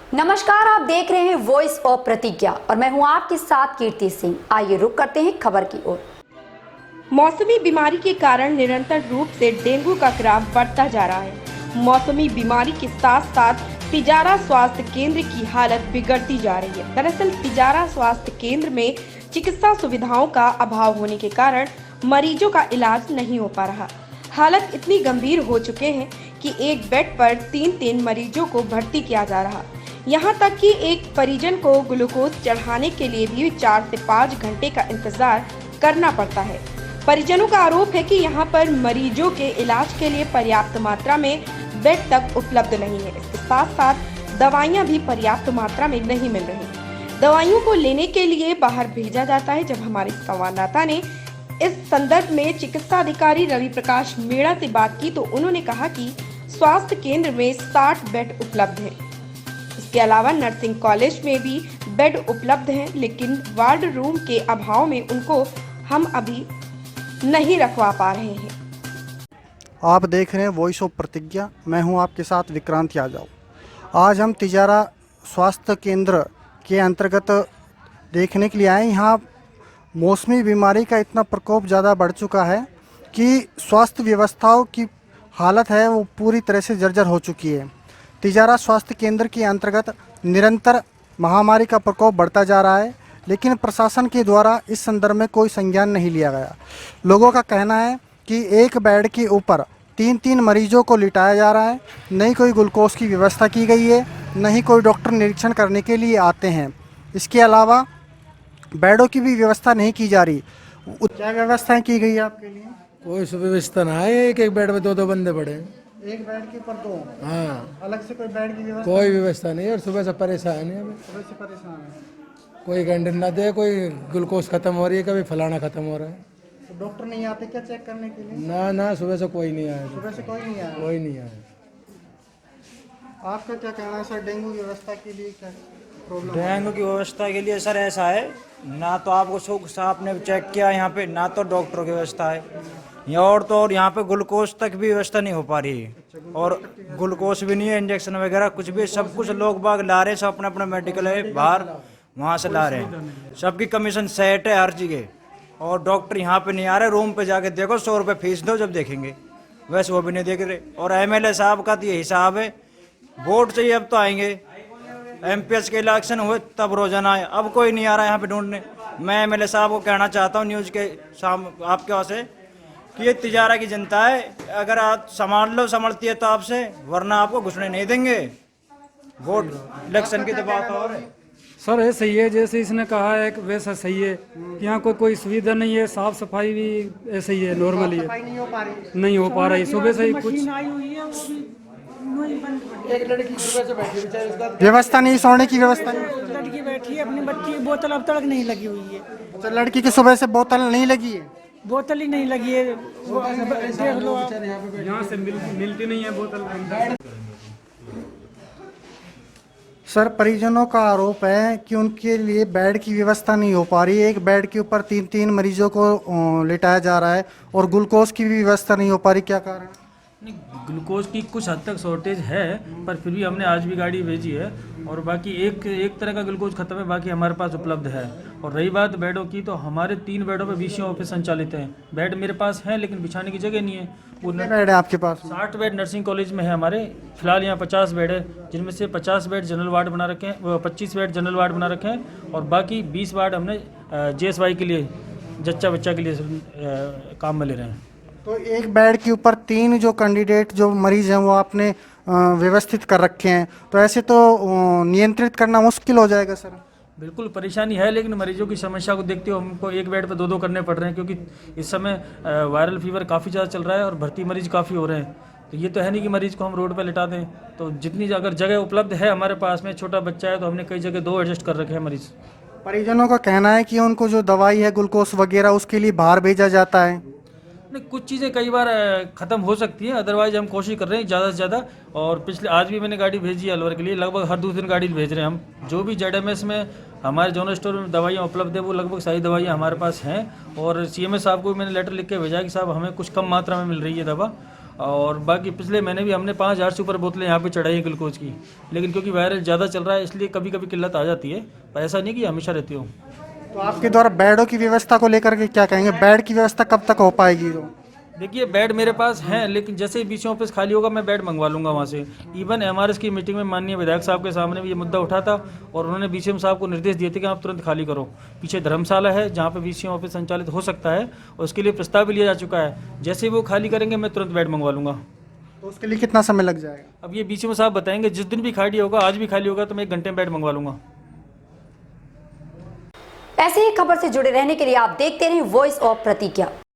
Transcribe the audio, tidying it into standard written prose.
नमस्कार, आप देख रहे हैं वॉइस ऑफ प्रतिज्ञा और मैं हूं आपके साथ कीर्ति सिंह। आइए रुक करते हैं खबर की ओर। मौसमी बीमारी के कारण निरंतर रूप से डेंगू का खतरा बढ़ता जा रहा है। मौसमी बीमारी के साथ साथ तिजारा स्वास्थ्य केंद्र की हालत बिगड़ती जा रही है। दरअसल तिजारा स्वास्थ्य केंद्र में चिकित्सा सुविधाओं का अभाव होने के कारण मरीजों का इलाज नहीं हो पा रहा। हालत इतनी गंभीर हो चुके हैं कि एक बेड पर 3-3 मरीजों को भर्ती किया जा रहा। यहाँ तक कि एक परिजन को ग्लूकोज चढ़ाने के लिए भी 4 से 5 घंटे का इंतजार करना पड़ता है। परिजनों का आरोप है कि यहाँ पर मरीजों के इलाज के लिए पर्याप्त मात्रा में बेड तक उपलब्ध नहीं है। इसके साथ साथ दवाइयाँ भी पर्याप्त मात्रा में नहीं मिल रही। दवाइयों को लेने के लिए बाहर भेजा जाता है। जब हमारे संवाददाता ने इस संदर्भ में चिकित्सा अधिकारी रवि प्रकाश मीणा से बात की तो उन्होंने कहा कि स्वास्थ्य केंद्र में 60 बेड उपलब्ध है। इसके अलावा नर्सिंग कॉलेज में भी बेड उपलब्ध हैं, लेकिन वार्ड रूम के अभाव में उनको हम अभी नहीं रखवा पा रहे हैं। आप देख रहे हैं वॉइस ऑफ प्रतिज्ञा। मैं हूं आपके साथ विक्रांत यादव। आज हम तिजारा स्वास्थ्य केंद्र के अंतर्गत देखने के लिए आए। यहाँ मौसमी बीमारी का इतना प्रकोप ज़्यादा बढ़ चुका है कि स्वास्थ्य व्यवस्थाओं की हालत है वो पूरी तरह से जर्जर हो चुकी है। तिजारा स्वास्थ्य केंद्र के अंतर्गत निरंतर महामारी का प्रकोप बढ़ता जा रहा है, लेकिन प्रशासन के द्वारा इस संदर्भ में कोई संज्ञान नहीं लिया गया। लोगों का कहना है कि एक बेड के ऊपर 3-3 मरीजों को लिटाया जा रहा है। नहीं कोई ग्लूकोज की व्यवस्था की गई है, नहीं कोई डॉक्टर निरीक्षण करने के लिए आते हैं। इसके अलावा बेडों की भी व्यवस्था नहीं की जा रही। क्या व्यवस्थाएं की गई है आपके लिए? कोई सुव्यवस्था ना है। एक बेड में 2-2 बंदे पड़े हैं। एक बेड के ऊपर 2। हाँ, अलग से कोई बेड की व्यवस्था? कोई व्यवस्था नहीं है और सुबह से परेशान है। सुबह से परेशान है। कोई कैंटीन ना दे, कोई ग्लूकोज खत्म हो रही है, कभी फलाना खत्म हो रहा है। तो डॉक्टर नहीं आते क्या चेक करने के लिए? ना सुबह से कोई नहीं आया। सुबह से कोई नहीं आया? कोई नहीं आया। आपका क्या कहना है सर, डेंगू की व्यवस्था के लिए क्या प्रॉब्लम? डेंगू की व्यवस्था के लिए सर ऐसा है, ना तो आपको सुख से आपने चेक किया यहाँ पे, ना तो डॉक्टरों की व्यवस्था है और यहाँ पे ग्लूकोज तक भी व्यवस्था नहीं हो पा रही है। और ग्लूकोज भी नहीं है, इंजेक्शन वगैरह कुछ भी, सब कुछ लोग बाग ला रहे हैं, सब अपना अपना मेडिकल है बाहर वहाँ से ला रहे हैं। सबकी कमीशन सेट है हर जगह और डॉक्टर यहाँ पे नहीं आ रहे। रूम पे जाके देखो, 100 रुपये फीस दो जब देखेंगे, वैसे वो भी नहीं देख रहे। और MLA साहब का तो ये हिसाब है, वोट चाहिए अब तो आएंगे, MPS के इलेक्शन हुए तब रोजाना आए, अब कोई नहीं आ रहा है यहाँ पे ढूंढने। मैं MLA साहब को कहना चाहता हूँ न्यूज़ के आपके वहाँ से कि ये तिजारा की जनता है, अगर आप संभालती है तो आपसे, वरना आपको घुसने नहीं देंगे। वोट इलेक्शन की तो बात और है। सर ये सही है, जैसे इसने कहा है कि वैसा सही है। यहाँ कोई सुविधा नहीं है, साफ सफाई भी ऐसे ही है, नॉर्मली है, नहीं हो पा रही। सुबह से ही कुछ एक लड़की सुबह से बैठी बेचारी, उसका व्यवस्था नहीं, सोने की व्यवस्था नहीं। लड़की बैठी है, अपनी बच्ची की बोतल अब तक नहीं लगी हुई है। अच्छा, लड़की की सुबह से बोतल नहीं लगी है? बोतल ही नहीं लगी है, देख लो आप। यहाँ से मिलती नहीं है बोतल। सर, परिजनों का आरोप है कि उनके लिए बेड की व्यवस्था नहीं हो पा रही है। एक बेड के ऊपर 3-3 मरीजों को लिटाया जा रहा है और ग्लूकोज की भी व्यवस्था नहीं हो पा रही। क्या कारण? नहीं, ग्लूकोज की कुछ हद तक शॉर्टेज है, पर फिर भी हमने आज भी गाड़ी भेजी है और बाकी एक तरह का ग्लूकोज खत्म है, बाकी हमारे पास उपलब्ध है। और रही बात बेडों की, तो हमारे 3 बेडों पे VCO ऑफिस संचालित हैं। बेड मेरे पास हैं, लेकिन बिछाने की जगह नहीं है। कितने बेड है आपके पास? 60 बेड नर्सिंग कॉलेज में है हमारे। फिलहाल यहाँ 50 बेड है, जिनमें से 50 बेड जनरल वार्ड बना रखे हैं, 25 बेड जनरल वार्ड बना रखे हैं और बाकी 20 वार्ड हमने JSY के लिए, जच्चा बच्चा के लिए काम में ले रहे हैं। तो एक बेड के ऊपर 3 जो कैंडिडेट जो मरीज हैं वो आपने व्यवस्थित कर रखे हैं, तो ऐसे तो नियंत्रित करना मुश्किल हो जाएगा सर। बिल्कुल परेशानी है, लेकिन मरीजों की समस्या को देखते हुए हमको एक बेड पे 2-2 करने पड़ रहे हैं, क्योंकि इस समय वायरल फीवर काफ़ी ज़्यादा चल रहा है और भर्ती मरीज काफ़ी हो रहे हैं। तो ये तो है नहीं कि मरीज को हम रोड पे लिटा दें। तो जितनी अगर जगह उपलब्ध है हमारे पास में, छोटा बच्चा है तो हमने कई जगह 2 एडजस्ट कर रखे हैं मरीज। परिजनों का कहना है कि उनको जो दवाई है ग्लूकोज वगैरह उसके लिए बाहर भेजा जाता है। नहीं, कुछ चीज़ें कई बार ख़त्म हो सकती हैं, अदरवाइज हम कोशिश कर रहे हैं ज़्यादा से ज़्यादा। और आज भी मैंने गाड़ी भेजी है अलवर के लिए, लगभग हर दूसरे दिन गाड़ी भेज रहे हैं हम। जो भी ZMS में हमारे जनरल स्टोर में दवाइयाँ उपलब्ध है, वो लगभग सारी दवाइयाँ हमारे पास हैं। और CMS साहब को भी मैंने लेटर लिख के भेजा कि साहब हमें कुछ कम मात्रा में मिल रही है दवा, और बाकी पिछले महीने भी हमने 5000 से ऊपर बोतलें यहाँ पे चढ़ाई हैं ग्लूकोज की, लेकिन क्योंकि वायरल ज़्यादा चल रहा है इसलिए कभी कभी किल्लत आ जाती है, पर ऐसा नहीं कि हमेशा रहती हो। तो आपके द्वारा बेडों की व्यवस्था को लेकर के क्या कहेंगे, बेड की व्यवस्था कब तक हो पाएगी? तो देखिए बेड मेरे पास हैं, लेकिन जैसे ही बीसी ऑफिस खाली होगा मैं बेड मंगवा लूँगा वहाँ से। इवन एमआरएस की मीटिंग में माननीय विधायक साहब के सामने भी ये मुद्दा उठा था और उन्होंने बीसीएम साहब को निर्देश दिए थे कि आप तुरंत खाली करो। पीछे धर्मशाला है जहाँ पे बीसीएम ऑफिस संचालित हो सकता है और उसके लिए प्रस्ताव भी लिया जा चुका है। जैसे ही वो खाली करेंगे मैं तुरंत बेड मंगवा लूँगा। तो उसके लिए कितना समय लग जाएगा? अब ये बीसीएम साहब बताएंगे, जिस दिन भी खाली होगा, आज भी खाली होगा तो मैं 1 घंटे में बेड मंगवा लूँगा। ऐसे ही खबर से जुड़े रहने के लिए आप देखते रहें वॉइस ऑफ प्रतिज्ञा।